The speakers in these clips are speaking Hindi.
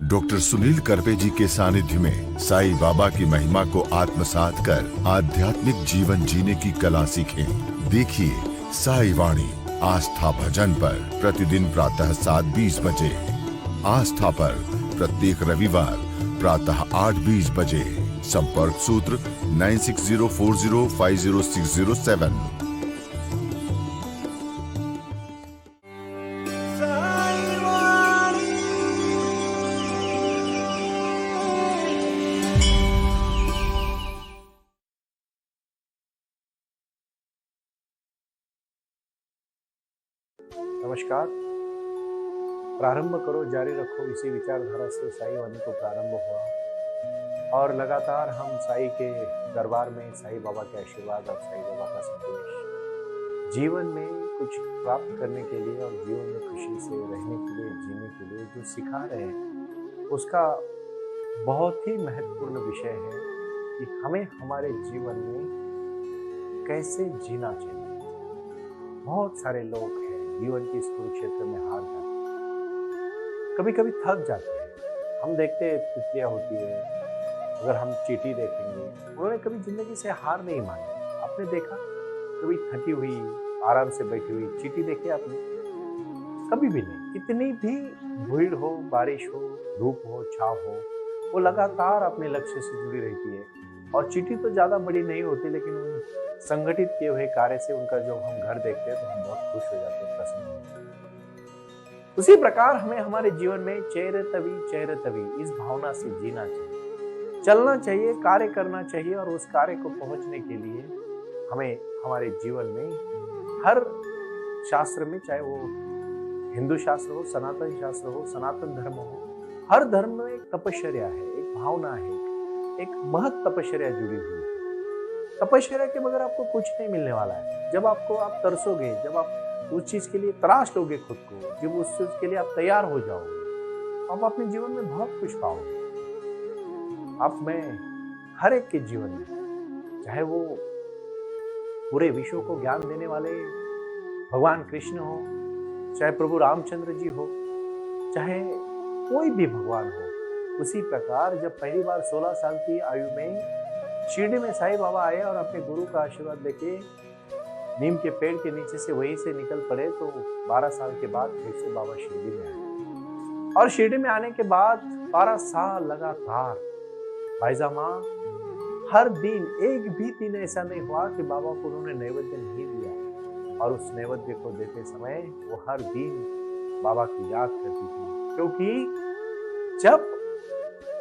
डॉक्टर सुनील करपे जी के सानिध्य में साईं बाबा की महिमा को आत्मसात कर आध्यात्मिक जीवन जीने की कला सीखें। देखिए साई वाणी आस्था भजन पर प्रतिदिन प्रातः 7:20 बजे। आस्था पर प्रत्येक रविवार प्रातः 8:20 बजे। संपर्क सूत्र 9604050607। नमस्कार। प्रारंभ करो, जारी रखो, इसी विचारधारा से साई वाणी को प्रारंभ हुआ और लगातार हम साई के दरबार में साई बाबा के आशीर्वाद और साई बाबा का संदेश जीवन में कुछ प्राप्त करने के लिए और जीवन में खुशी से रहने के लिए, जीने के लिए जो सिखा रहे हैं, उसका बहुत ही महत्वपूर्ण विषय है कि हमें हमारे जीवन में कैसे जीना चाहिए। बहुत सारे लोग हैं जीवन की इस कुरुक्षेत्र में हार जाते हैं, कभी कभी थक जाते हैं। हम देखते हैं तिथियां होती है, अगर हम चींटी देखेंगे, उन्होंने कभी जिंदगी से हार नहीं मानी। आपने देखा कभी थकी हुई आराम से बैठी हुई चींटी देखी आपने? कभी भी नहीं। कितनी भी भीड़ हो, बारिश हो, धूप हो, छाव हो, वो लगातार अपने लक्ष्य से जुड़ी रहती है। और चींटी तो ज्यादा बड़ी नहीं होती, लेकिन उन संगठित किए हुए कार्य से उनका जो हम घर देखते हैं तो हम बहुत खुश हो जाते हैं, प्रसन्न होते हैं। उसी प्रकार हमें हमारे जीवन में चैरतवी इस भावना से जीना चाहिए, चलना चाहिए, कार्य करना चाहिए। और उस कार्य को पहुंचने के लिए हमें हमारे जीवन में हर शास्त्र में, चाहे वो हिंदू शास्त्र हो, सनातन शास्त्र हो, सनातन धर्म हो, हर धर्म में एक तपश्चर्या है, एक भावना है, एक महत तपश्चर्या जुड़ी हुई है। तपश्चर्या के बगैर आपको कुछ नहीं मिलने वाला है। जब आप तरसोगे, जब आप उस चीज के लिए तराश लोगे खुद को, जब उस चीज के लिए आप तैयार हो जाओगे, आप अपने जीवन में बहुत कुछ पाओगे। आप में हर एक के जीवन में, चाहे वो पूरे विश्व को ज्ञान देने वाले भगवान कृष्ण हो, चाहे प्रभु रामचंद्र जी हो, चाहे कोई भी भगवान हो, उसी प्रकार जब पहली बार 16 साल की आयु में शिरडी में साईं बाबा आए और अपने गुरु का आशीर्वाद लेके नीम के पेड़ के नीचे से वहीं से निकल पड़े, तो 12 साल के बाद फिर से बाबा शिरडी में आए। और शिरडी में आने के बाद 12 साल लगातार भाईजामा हर दिन, एक भी दिन ऐसा नहीं हुआ कि बाबा को उन्होंने नैवेद्य नहीं दिया। और उस नैवेद्य को देते समय वो हर दिन बाबा की याद करती थी, क्योंकि जब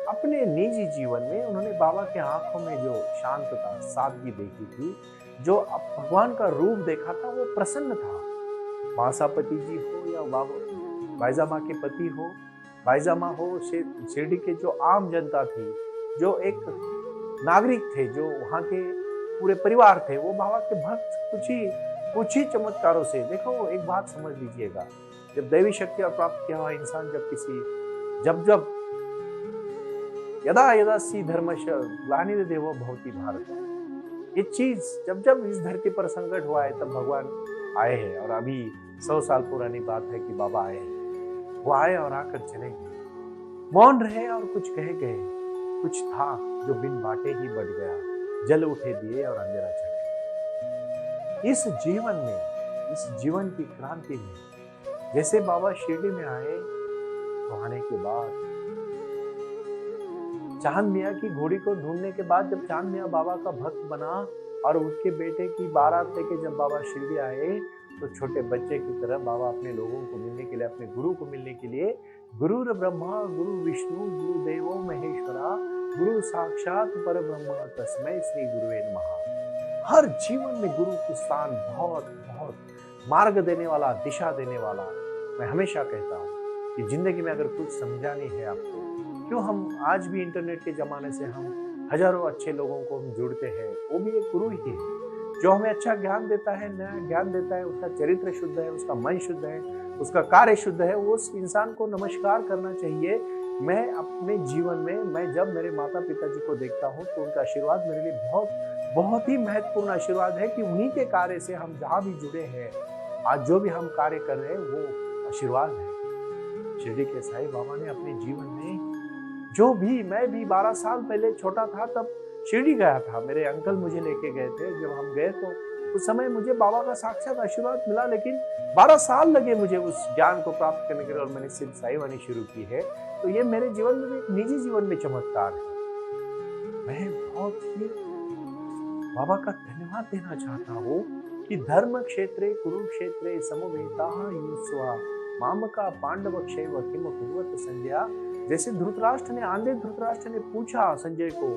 अपने निजी जीवन में उन्होंने बाबा के आंखों में जो शांतता, सादगी देखी थी, जो भगवान का रूप देखा था, वो प्रसन्न था। मासापति जी हो या भाईजामा के पति हो, भाईजामा हो, शिरडी के जो आम जनता थी, जो एक नागरिक थे, जो वहाँ के पूरे परिवार थे, वो बाबा के भक्त कुछ ही चमत्कारों से। देखो, एक बात समझ लीजिएगा, जब दैवी शक्ति और प्राप्त किया हुआ इंसान जब यदा यदा सी धर्मश ग्लानिर्देवो भवति भारत, ये चीज जब इस धरती पर संकट हुआ है, तब भगवान आए हैं। और अभी 100 साल पुरानी बात है कि बाबा आए हैं। वो आए और आकर चले गए, मौन रहे और कुछ कहे गए। कुछ था जो बिन बाटे ही बढ़ गया, जल उठे दिए और अंधेरा चढ़ गया। इस जीवन में, इस जीवन की क्रांति में, जैसे बाबा शिरडी में आए, तो आने के बाद चांद मियाँ की घोड़ी को ढूंढने के बाद जब चांद मियाँ बाबा का भक्त बना और उसके बेटे की बारात लेके जब बाबा शिरडी आए, तो छोटे बच्चे की तरह बाबा अपने लोगों को मिलने के लिए, अपने गुरु को मिलने के लिए, गुरुर ब्रह्मा गुरु विष्णु गुरु देवो महेश्वरा गुरु साक्षात पर ब्रह्म तस्मै श्री गुरुवे नमः। हर जीवन में गुरु की स्थान बहुत बहुत मार्ग देने वाला, दिशा देने वाला। मैं हमेशा कहता हूँ कि जिंदगी में अगर कुछ समझानी है आपको, क्यों हम आज भी इंटरनेट के जमाने से हम हजारों अच्छे लोगों को हम जुड़ते हैं, वो भी एक गुरु ही है जो हमें अच्छा ज्ञान देता है, नया ज्ञान देता है। उसका चरित्र शुद्ध है, उसका मन शुद्ध है, उसका कार्य शुद्ध है। वो उस इंसान को नमस्कार करना चाहिए। मैं अपने जीवन में, मैं जब मेरे माता पिता जी को देखता हूँ, तो उनका आशीर्वाद मेरे लिए बहुत बहुत ही महत्वपूर्ण आशीर्वाद है कि उन्हीं के कार्य से हम जहाँ भी जुड़े हैं, आज जो भी हम कार्य कर रहे हैं, वो आशीर्वाद है। शिरडी के साईं बाबा ने अपने जीवन में जो भी मैं भी 12 साल पहले छोटा था तब शिरडी गया था, मेरे अंकल मुझे लेके गए थे। जब हम गए तो उस समय मुझे बाबा का साक्षात आशीर्वाद मिला, लेकिन 12 साल लगे मुझे उस ज्ञान को प्राप्त करने के लिए, और मैंने सिर्फ साई वाणी शुरू की है। तो ये मेरे जीवन में एक निजी जीवन में चमत्कार है। मैं बहुत ही बाबा का धन्यवाद देना चाहता हूँ कि धर्म क्षेत्रे कुरुक्षेत्रे समवेता युस्वा मामका पांडव क्षेव किम कुर्वत संजय। जैसे धृतराष्ट्र ने, आंधे धृतराष्ट्र ने पूछा संजय को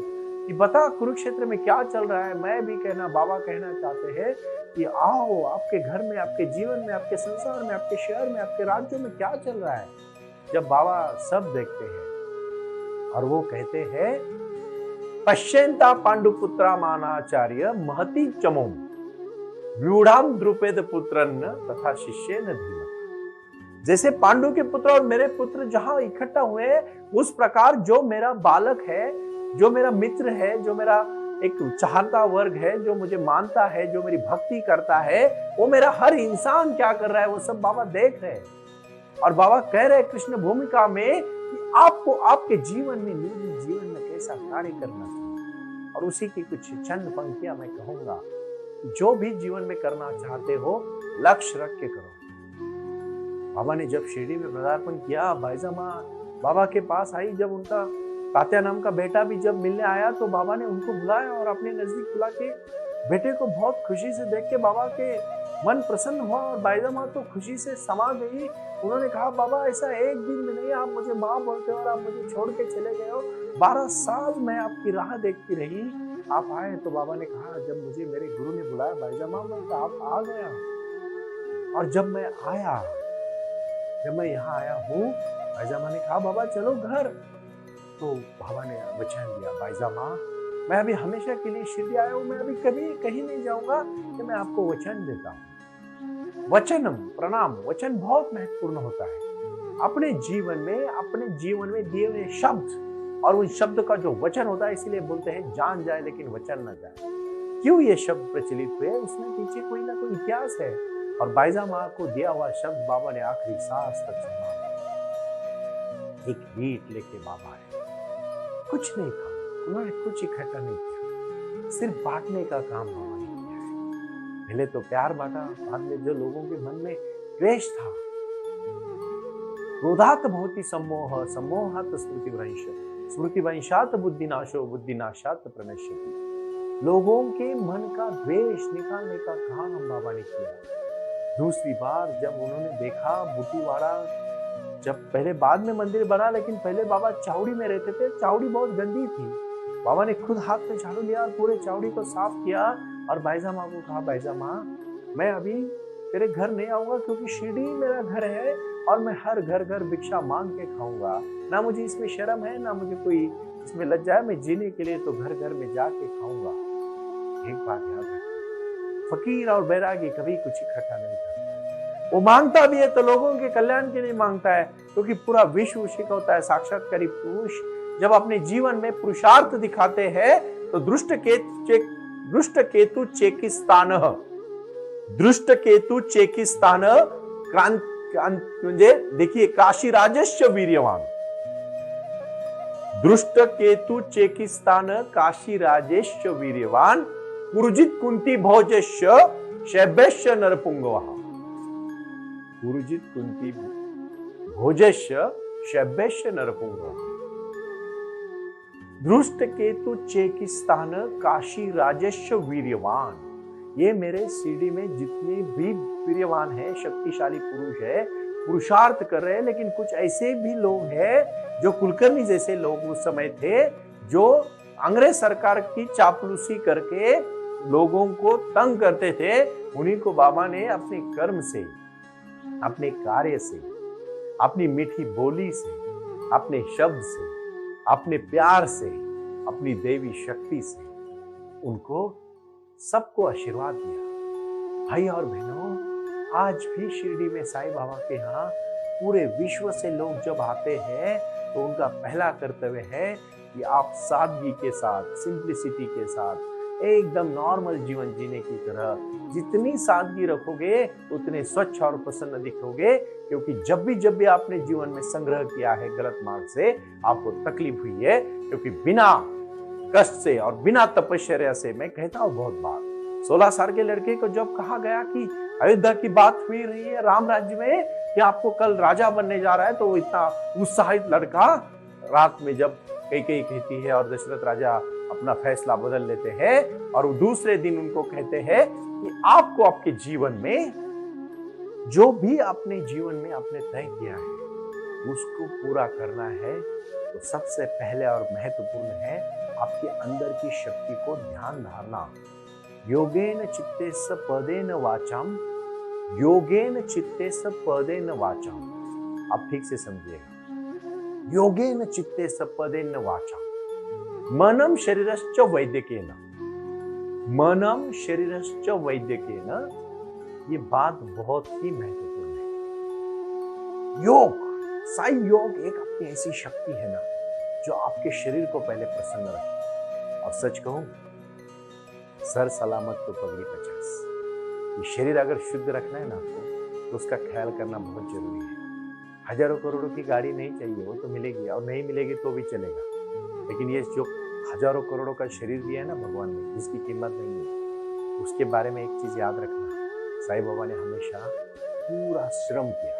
कि बता कुरुक्षेत्र में क्या चल रहा है। मैं भी कहना, बाबा कहना चाहते हैं कि आओ, आपके घर में, आपके जीवन में, आपके संसार में, आपके शहर में, आपके राज्यों में क्या चल रहा है। जब बाबा सब देखते हैं और वो कहते हैं पश्यंता पांडुपुत्रा मानाचार्य महति चमोम व्यूढ़ाम द्रुपद पुत्रन्न तथा शिष्य न धीमत। जैसे पांडु के पुत्र और मेरे पुत्र जहां इकट्ठा हुए, उस प्रकार जो मेरा बालक है, जो मेरा मित्र है, जो मेरा एक चाहता वर्ग है, जो मुझे मानता है, जो मेरी भक्ति करता है, वो मेरा हर इंसान क्या कर रहा है वो सब बाबा देख रहे हैं। और बाबा कह रहे हैं कृष्ण भूमिका में कि आपको आपके जीवन में, निजी जीवन में कैसा कार्य करना चाहिए। और उसी की कुछ चंद पंक्तियां मैं कहूंगा। जो भी जीवन में करना चाहते हो, लक्ष्य रख के करो। बाबा ने जब शिरडी में पदार्पण किया, बाईजामा बाबा के पास आई। जब उनका तात्या नाम का बेटा भी जब मिलने आया तो बाबा ने उनको बुलाया और अपने नजदीक बुला के बेटे को बहुत खुशी से देख के बाबा के मन प्रसन्न हुआ और बाईजामा तो खुशी से समा गई। उन्होंने कहा, बाबा ऐसा एक दिन में नहीं, आप मुझे माँ बोलते हो और आप मुझे छोड़ के चले गए हो। 12 साल मैं आपकी राह देखती रही, आप आए। तो बाबा ने कहा, जब मुझे मेरे गुरु ने बुलाया बाईजामा, मैं तो आप आ गया। और जब मैं यहाँ आया हूँ, बाईजामा ने कहा, बाबा चलो घर। तो बाबा ने वचन दिया, बाईजामा मैं अभी हमेशा के लिए शिरडी आया हूँ, मैं अभी कभी कहीं नहीं जाऊंगा, कि मैं आपको वचन देता हूँ। वचनम प्रणाम, वचन बहुत महत्वपूर्ण होता है अपने जीवन में दिए हुए शब्द, और उन शब्द का जो वचन होता है, इसीलिए बोलते हैं जान जाए लेकिन वचन न जाए। क्यों ये शब्द प्रचलित हुए, उसमें पीछे कोई ना कोई इतिहास है। और बाईजामा को दिया हुआ शब्द बाबा ने आखिरी सांस तक संभाला। एक ईंट लेके बाबा आए, कुछ नहीं था, उन्होंने कुछ इकट्ठा नहीं किया, सिर्फ बांटने का काम बाबा ने किया है। पहले तो प्यार बांटा, बाद में जो लोगों के मन में द्वेष था, क्रोधात भवति सम्मोह सम्मोहात स्मृतिभ्रंश स्मृतिभ्रंशात बुद्धिनाशो बुद्धिनाशात प्रणश्यति। लोगों के मन का द्वेष निकालने का काम बाबा ने किया। दूसरी बार जब उन्होंने देखा बूटीवाड़ा, जब पहले बाद में मंदिर बना, लेकिन पहले बाबा चावड़ी में रहते थे, चावड़ी बहुत गंदी थी। बाबा ने खुद हाथ में झाड़ू लिया और पूरे चावड़ी को साफ किया और बाईजामा को कहा, बाईजामा मैं अभी तेरे घर नहीं आऊंगा, क्योंकि शिरडी मेरा घर है और मैं हर घर भिक्षा मांग के खाऊंगा। ना मुझे इसमें शर्म है, ना मुझे कोई इसमें लज्जा है। मैं जीने के लिए तो घर में जाके खाऊंगा। एक बात याद रखना, फकीर और बैरागी कभी कुछ इकट्ठा नहीं करता। वो मांगता भी है तो लोगों के कल्याण के लिए मांगता है, क्योंकि पूरा विश्व उसी का होता है। साक्षात्कारी पुरुष जब अपने जीवन में पुरुषार्थ दिखाते हैं तो दृष्ट केतु चेकिस्तान म्हणजे देखिए काशी राजस्य वीर्यवान, दृष्ट केतु चेकिस्तान काशी राजेश्य वीर्यवान पुरुजित कुंती भोजस्य शैब्यस्य नरपुंगवः। पुरुजित कुंती भोजस्य शैब्यस्य नरपुंगवः। दृष्ट केतु चेकिस्तान काशी राजस्य वीर्यवान। ये मेरे सीडी में जितने भी वीर्यवान है, शक्तिशाली पुरुष है, पुरुषार्थ कर रहे हैं। लेकिन कुछ ऐसे भी लोग हैं जो कुलकर्णी जैसे लोग उस समय थे, जो अंग्रेज सरकार की चापलूसी करके लोगों को तंग करते थे। उन्हीं को बाबा ने अपने कर्म से, अपने कार्य से, अपनी मीठी बोली से, अपने शब्द से, अपने प्यार से, अपनी देवी शक्ति से उनको सबको आशीर्वाद दिया। भाई और बहनों, आज भी शिरडी में साईं बाबा के यहाँ पूरे विश्व से लोग जब आते हैं तो उनका पहला कर्तव्य है कि आप सादगी के साथ, सिंप्लिसिटी के साथ, एकदम नॉर्मल जीवन जीने की तरह। जितनी सादगी रखोगे उतने स्वच्छ और प्रसन्न दिखोगे, क्योंकि जब भी आपने जीवन में संग्रह किया है गलत मार्ग से, आपको तकलीफ हुई है, क्योंकि बिना कष्ट से और बिना तपश्चर्या से, मैं कहता हूं बहुत बार, 16 साल के लड़के को जब कहा गया कि अयोध्या की बात हुई रही है राम राज्य में कि आपको कल राजा बनने जा रहा है, तो वो इतना उत्साहित लड़का रात में जब कैकेयी कहती है और दशरथ राजा अपना फैसला बदल लेते हैं और वो दूसरे दिन उनको कहते हैं कि आपको आपके जीवन में जो भी अपने जीवन में आपने तय किया है उसको पूरा करना है। तो सबसे पहले और महत्वपूर्ण है आपके अंदर की शक्ति को ध्यान धारना। योगेन चित्ते स पदेन वाचाम, योगेन चित्ते स पदेन वाचाम। आप ठीक से समझिएगा। योगेन चित्ते स पदेन वाचाम, मनम शरीरश्च वैद्यकेन, मनम शरीरश्च वैद्यकेन। ये बात बहुत ही महत्वपूर्ण है। योग, साई योग एक अपनी ऐसी शक्ति है ना जो आपके शरीर को पहले प्रसन्न रखे। और सच कहूं, सर सलामत तो पगड़ी 50। ये शरीर अगर शुद्ध रखना है ना आपको, तो उसका ख्याल करना बहुत जरूरी है। हजारों करोड़ों की गाड़ी नहीं चाहिए, वो तो मिलेगी, और नहीं मिलेगी तो भी चलेगा, लेकिन ये जो हजारों करोड़ों का शरीर दिया है ना भगवान ने, जिसकी कीमत नहीं है, उसके बारे में एक चीज याद रखना। साईं बाबा ने हमेशा पूरा श्रम किया,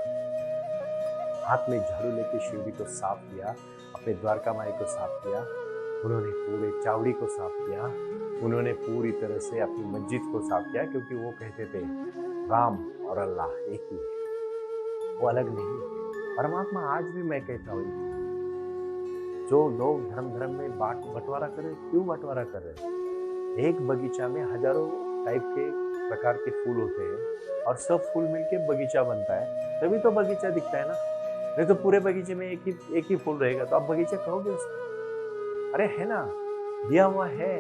हाथ में झाड़ू लेके शिवजी को साफ किया, अपने द्वारका माई को साफ किया, उन्होंने पूरे चावड़ी को साफ किया, उन्होंने पूरी तरह से अपनी मस्जिद को साफ किया, क्योंकि वो कहते थे राम और अल्लाह एक ही है, वो अलग नहीं है। परमात्मा आज भी मैं कहता हूँ, जो लोग धर्म में बंटवारा कर रहे, क्यों बंटवारा कर रहे? एक बगीचा में हजारों टाइप के प्रकार के फूल होते हैं और सब फूल मिलके बगीचा बनता है, तभी तो बगीचा दिखता है ना। नहीं तो पूरे बगीचे में एक ही फूल रहेगा तो आप बगीचा कहोगे उसको? अरे है ना, दिया हुआ है।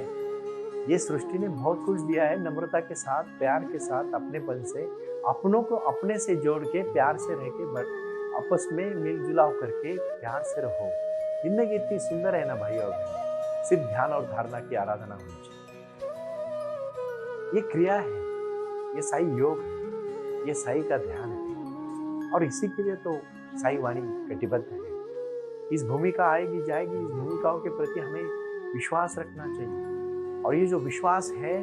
ये सृष्टि ने बहुत कुछ दिया है, नम्रता के साथ, प्यार के साथ, अपनेपन से, अपनों को अपने से जोड़ के प्यार से रह के, आपस में मिलजुलाव करके प्यार से रहो। जिंदगी इतनी सुंदर है ना भाई और बहन, सिर्फ ध्यान और धारणा की आराधना होनी चाहिए। ये क्रिया है, ये साई योग है, ये साई का ध्यान है, और इसी के लिए तो साई वाणी कटिबद्ध है। इस भूमिका आएगी जाएगी, इस भूमिकाओं के प्रति हमें विश्वास रखना चाहिए, और ये जो विश्वास है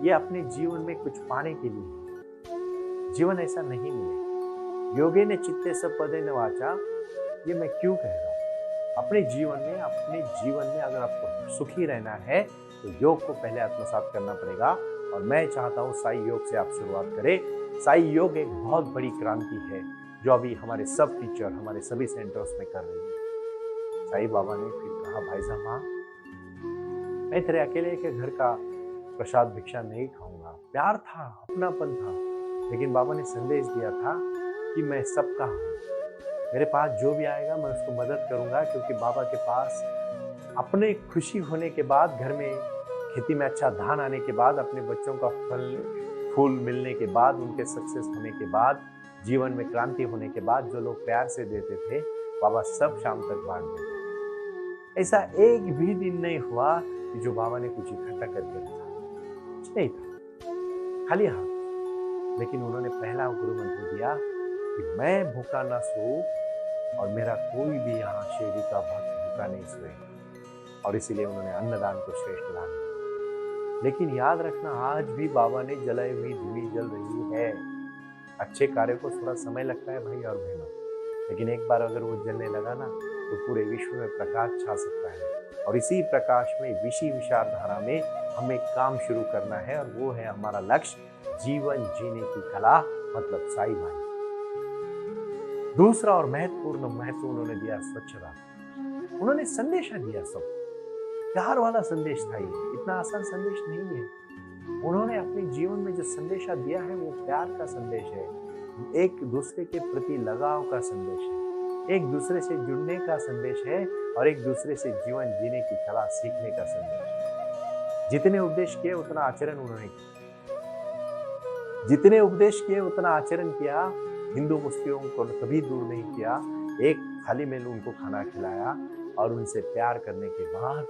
ये अपने जीवन में कुछ पाने के लिए। जीवन ऐसा नहीं मिले। योगेन चित्ते स पदेन वाचा, ये मैं क्यों कह रहा हूँ? अपने जीवन में अगर आपको सुखी रहना है तो योग को पहले आत्मसात करना पड़ेगा, और मैं चाहता हूँ साई योग से आप शुरुआत करें। साई योग एक बहुत बड़ी क्रांति है जो अभी हमारे सब टीचर, हमारे सभी सेंटर्स में कर रही है। साई बाबा ने फिर कहा, भाई साहब हाँ, मैं तेरे अकेले के घर का प्रसाद भिक्षा नहीं खाऊंगा। प्यार था, अपनापन था, लेकिन बाबा ने संदेश दिया था कि मैं सबका हूँ, मेरे पास जो भी आएगा मैं उसको मदद करूंगा, क्योंकि बाबा के पास अपने खुशी होने के बाद, घर में खेती में अच्छा धान आने के बाद, अपने बच्चों का फल फूल मिलने के बाद, उनके सक्सेस होने के बाद, जीवन में क्रांति होने के बाद, जो लोग प्यार से देते थे बाबा सब शाम तक बांट देते। ऐसा एक भी दिन नहीं हुआ कि जो बाबा ने कुछ इकट्ठा करके रखा, कुछ नहीं था, खाली हाथ। लेकिन उन्होंने पहला गुरु मंत्र दिया कि मैं भूखा ना सोऊं और मेरा कोई भी यहाँ शेरी का भक्त भूखा नहीं सोएगा, और इसीलिए उन्होंने अन्नदान को श्रेष्ठ दान दिया। लेकिन याद रखना, आज भी बाबा ने जलाई हुई दिवी जल रही है। अच्छे कार्य को थोड़ा समय लगता है भाई और बहनों, लेकिन एक बार अगर वो जलने लगा ना तो पूरे विश्व में प्रकाश छा सकता है। और इसी प्रकाश में, विशी विचारधारा में हमें काम शुरू करना है, और वो है हमारा लक्ष्य, जीवन जीने की कला, मतलब साई वाणी। दूसरा और महत्वपूर्ण उन्होंने दिया स्वच्छता। उन्होंने संदेशा दिया, सब प्यार वाला संदेश था। ये इतना आसान संदेश नहीं है। उन्होंने अपने जीवन में जो संदेशा दिया है वो प्यार का संदेश है, एक दूसरे के प्रति लगाव का संदेश है, एक दूसरे से जुड़ने का संदेश है, और एक दूसरे से जीवन जीने की कला सीखने का संदेश है। जितने उपदेश किए उतना आचरण उन्होंने किया, जितने उपदेश किए उतना आचरण किया। हिंदू मुस्लिमों को कभी दूर नहीं किया, एक थाली में उनको खाना खिलाया, और उनसे प्यार करने के बाद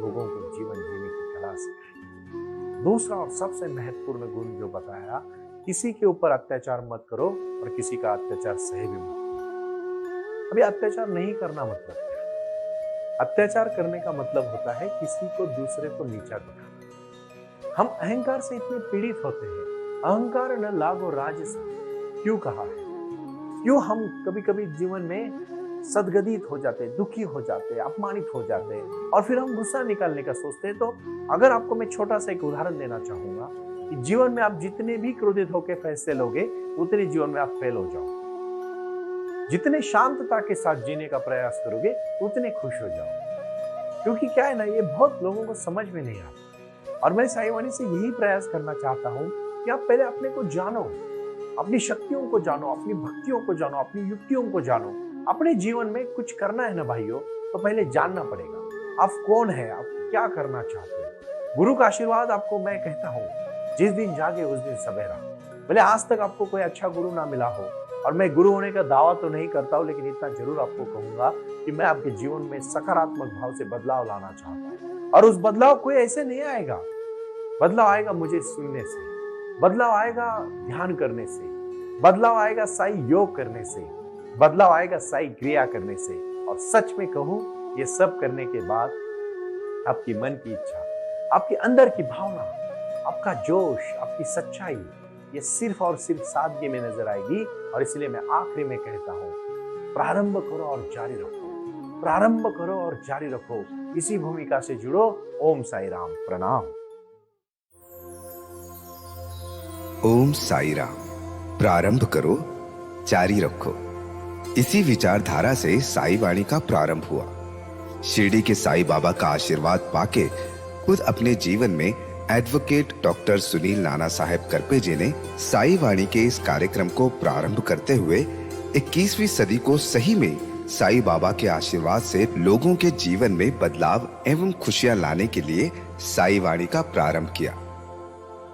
लोगों को जीवन जीने की कला सिखाई। दूसरा और सबसे महत्वपूर्ण गुण जो बताया, किसी के ऊपर अत्याचार मत करो और किसी का अत्याचार सह भी मत करो। अभी अत्याचार नहीं करना मतलब क्या है? अत्याचार करने का मतलब होता है किसी को, दूसरे को नीचा दिखाना। हम अहंकार से इतने पीड़ित होते हैं, अहंकार न लागो राजसा क्यों कहा है? क्यों हम कभी कभी जीवन में सदगदित हो जाते हैं, दुखी हो जाते हैं, अपमानित हो जाते हैं और फिर हम गुस्सा निकालने का सोचते हैं। तो अगर आपको मैं छोटा सा एक उदाहरण देना चाहूंगा कि जीवन में आप जितने भी क्रोधित होकर फैसले लोगे, उतने जीवन में आप फेल हो जाओ। जितने शांतता के साथ जीने का प्रयास करोगे, उतने खुश हो जाओ। क्योंकि क्या है ना, ये बहुत लोगों को समझ में नहीं आता। और मैं साईं वाणी से यही प्रयास करना चाहता हूं कि आप पहले अपने को जानो, अपनी शक्तियों को जानो, अपनी भक्तियों को जानो, अपनी युक्तियों को जानो। अपने जीवन में कुछ करना है ना भाइयों, तो पहले जानना पड़ेगा आप कौन है, आप क्या करना चाहते हैं। गुरु का आशीर्वाद आपको मैं कहता हूँ, जिस दिन जागे उस दिन सवेरा। भले आज तक आपको कोई अच्छा गुरु ना मिला हो, और मैं गुरु होने का दावा तो नहीं करता हूँ, लेकिन इतना जरूर आपको कहूंगा कि मैं आपके जीवन में सकारात्मक भाव से बदलाव लाना चाहता हूँ। और उस बदलाव कोई ऐसे नहीं आएगा, बदलाव आएगा मुझे सुनने से, बदलाव आएगा ध्यान करने से, बदलाव आएगा साई योग करने से, बदलाव आएगा साई क्रिया करने से। और सच में कहूं, ये सब करने के बाद आपकी मन की इच्छा, आपके अंदर की भावना, आपका जोश, आपकी सच्चाई, ये सिर्फ और सिर्फ सादगी में नजर आएगी। और इसलिए मैं आखिरी में कहता हूं, प्रारंभ करो और जारी रखो, प्रारंभ करो और जारी रखो। इसी भूमिका से जुड़ो। ओम साई राम। प्रणाम। ओम साई राम। प्रारंभ करो, जारी रखो। इसी विचारधारा से साई वाणी का प्रारंभ हुआ। शिरडी के साई बाबा का आशीर्वाद पाके खुद अपने जीवन में एडवोकेट डॉक्टर सुनील नाना साहेब करपेजे ने साई वाणी के इस कार्यक्रम को प्रारंभ करते हुए 21वीं सदी को सही में साई बाबा के आशीर्वाद से लोगों के जीवन में बदलाव एवं खुशियां लाने के लिए साई वाणी का प्रारंभ किया।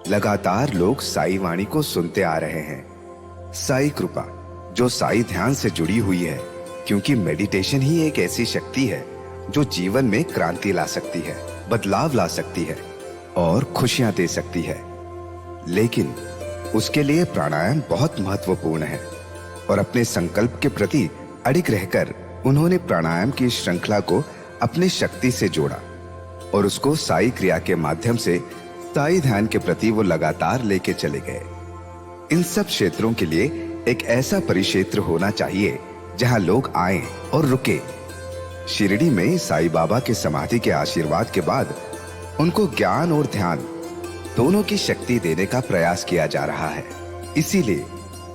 लगातार लोग साई वाणी को सुनते आ रहे हैं। साई कृपा जो साई ध्यान से जुड़ी हुई है, क्योंकि मेडिटेशन ही एक ऐसी शक्ति है जो जीवन में क्रांति ला सकती है, बदलाव ला सकती है और खुशियां दे सकती है। लेकिन उसके लिए प्राणायाम बहुत महत्वपूर्ण है। और अपने संकल्प के प्रति अडिग रहकर उन्होंने प्राणायाम की श्रृंखला को अपने शक्ति से जोड़ा और उसको साई क्रिया के माध्यम से साई ध्यान के प्रति वो लगातार लेके चले गए। इन सब क्षेत्रों के लिए एक ऐसा परिक्षेत्र होना चाहिए जहां लोग आए और रुके। शिरडी में साई बाबा के समाधि के आशीर्वाद के बाद उनको ज्ञान और ध्यान दोनों की शक्ति देने का प्रयास किया जा रहा है। इसीलिए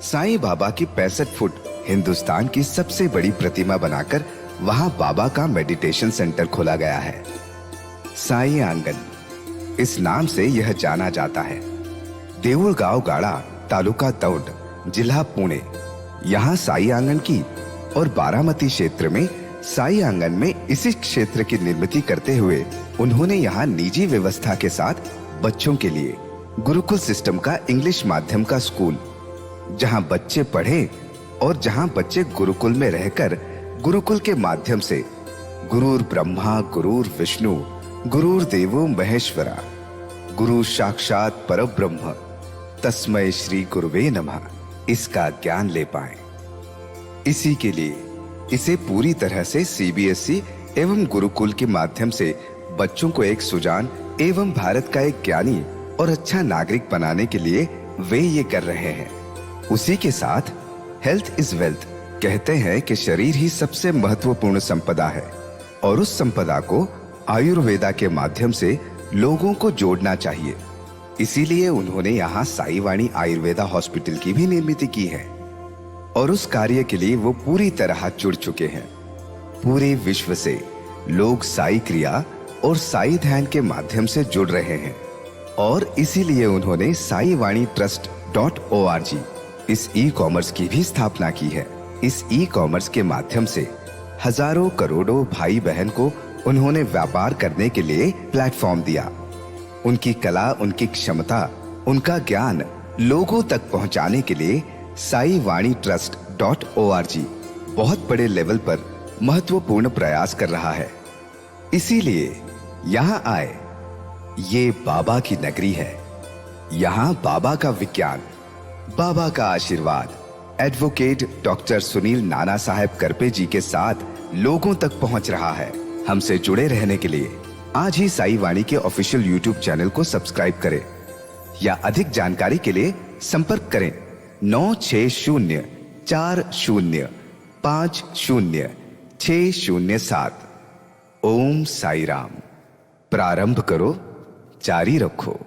साई बाबा की 65 फुट हिंदुस्तान की सबसे बड़ी प्रतिमा बनाकर वहां बाबा का मेडिटेशन सेंटर खोला गया है। साई आंगन इस नाम से यह जाना जाता है। देऊळगाव गाड़ा, तालुका दौंड, जिला पुणे, यहाँ साई आंगन की और बारामती क्षेत्र में साई आंगन में इसी क्षेत्र की निर्मित करते हुए उन्होंने यहाँ निजी व्यवस्था के साथ बच्चों के लिए गुरुकुल सिस्टम का इंग्लिश माध्यम का स्कूल, जहाँ बच्चे पढ़े और जहाँ बच्चे गुरुकुल में रहकर गुरुकुल के माध्यम से गुरुर ब्रह्मा गुरुर विष्णु गुरुर देवो महेश्वरा गुरु साक्षात परब्रह्म तस्मै श्री गुरुवे नमः इसका ज्ञान ले पाए। इसी के लिए इसे पूरी तरह से सीबीएसई एवं गुरुकुल के माध्यम से बच्चों को एक सुजान एवं भारत का एक ज्ञानी और अच्छा नागरिक बनाने के लिए वे ये कर रहे हैं। उसी के साथ हेल्थ इज वेल्थ कहते हैं कि शरीर ही सबसे महत्वपूर्ण संपदा है और उस संपदा को आयुर्वेदा के माध्यम से लोगों को जोड़ना चाहिए। इसीलिए उन्होंने यहाँ साई वाणी आयुर्वेदा हॉस्पिटल की भी निर्मित की है और उस कार्य के लिए वो पूरी तरह जुड़ चुके हैं। पूरे विश्व से लोग साई क्रिया और साई ध्यान के माध्यम से जुड़ रहे हैं और इसीलिए उन्होंने साई वाणी trust.org इस ई कॉमर्स की भी स्थापना की है। इस ई कॉमर्स के माध्यम से हजारों करोड़ों भाई बहन को उन्होंने व्यापार करने के लिए प्लेटफॉर्म दिया। उनकी कला, उनकी क्षमता, उनका ज्ञान लोगों तक पहुंचाने के लिए साई वाणी trust.org बहुत बड़े लेवल पर महत्वपूर्ण प्रयास कर रहा है। इसीलिए यहाँ आए, ये बाबा की नगरी है। यहाँ बाबा का विज्ञान, बाबा का आशीर्वाद एडवोकेट डॉक्टर सुनील नाना साहब करपे जी के साथ लोगों तक पहुंच रहा है। हमसे जुड़े रहने के लिए आज ही साई वाणी के ऑफिशियल यूट्यूब चैनल को सब्सक्राइब करें या अधिक जानकारी के लिए संपर्क करें 9604050607। ओम साई राम। प्रारंभ करो, जारी रखो।